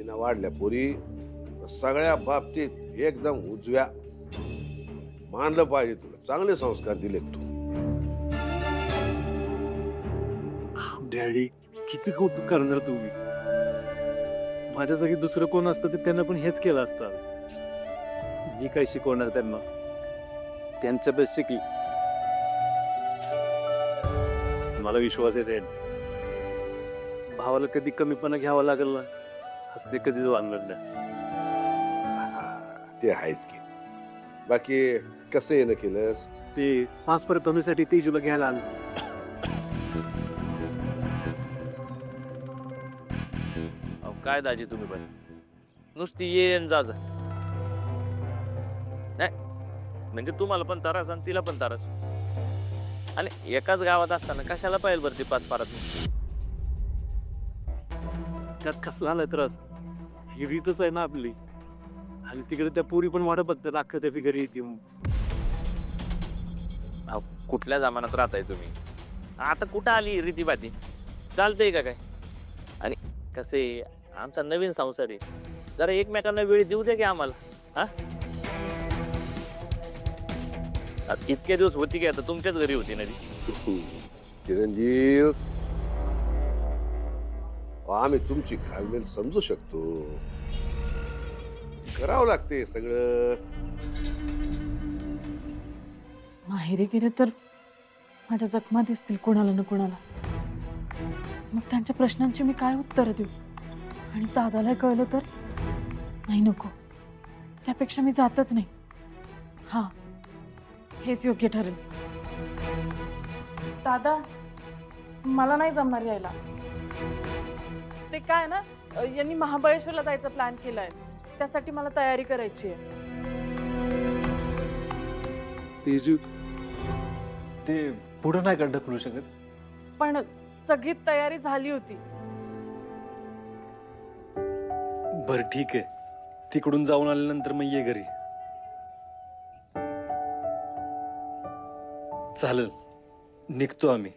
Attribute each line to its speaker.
Speaker 1: मुलींना वाढल्या पोरी सगळ्या बाबतीत एकदम उजव्या. मानलं पाहिजे तुला, चांगले संस्कार दिलेत तू.
Speaker 2: डॅडी किती कौतुक करणार तुम्ही. माझ्या जागी दुसरं कोण असतं तर त्यांना पण हेच केलं असतं. मी काय शिकवणार त्यांना, त्यांच्या बेस्ट शिकली. मला विश्वास आहे डॅड, भावाला कधी कमीपणा घ्यावा लागेल ना असं ते कधीच वागणार नाही.
Speaker 1: ते आहेच की. बाकी कसं येणं केलंस?
Speaker 2: ते पास परत होण्यासाठी तेजूला घ्यायला आलं.
Speaker 3: अहो काय दाजी तुम्ही पण नुसती येन जा जा. नाही म्हणजे तुम्हाला पण त्रास आणि तिला पण त्रास. आणि एकाच गावात असताना कशाला पाहिजे बरं ती पाच पारात.
Speaker 2: त्यात कसं झालं त्रास, ही रीतच आहे ना आपली. आणि तिकडे त्या पुरी पण वाटत बघतात अख्खं त्या घरी येते.
Speaker 3: अहो कुठल्या जमान्यात राहताय तुम्ही. आता कुठं आली रीतीबाती, चालतंय का काय. आणि कसे आमचा नवीन संसार आहे, जरा एकमेकांना वेळ देऊ दे की आम्हाला. हा आता इतके दिवस होती की आता तुमच्याच घरी होती ना ती.
Speaker 1: चिरंजीव, आम्ही तुमची घालमेल समजू शकतो. करावं लागते सगळं.
Speaker 4: माहेरी गेले तर माझ्या जखमा दिसतील कोणाला ना कोणाला. मग त्यांच्या प्रश्नांची मी काय उत्तरं देऊ. आणि दादाला कळलं तर नाही, नको. त्यापेक्षा मी जातच नाही. हा, हेच योग्य ठरेल. दादा, मला नाही जमणार यायला. ते काय ना, यांनी महाबळेश्वरला जायचा प्लॅन केलाय, त्यासाठी मला तयारी करायची आहे.
Speaker 2: तेजू ते पुढं नाही का ढकलू शकत?
Speaker 4: पण सगळी तयारी झाली होती.
Speaker 2: बरं ठीक आहे, तिकडून जाऊन आल्यानंतर मग ये घरी. चालेल, निघतो आम्ही.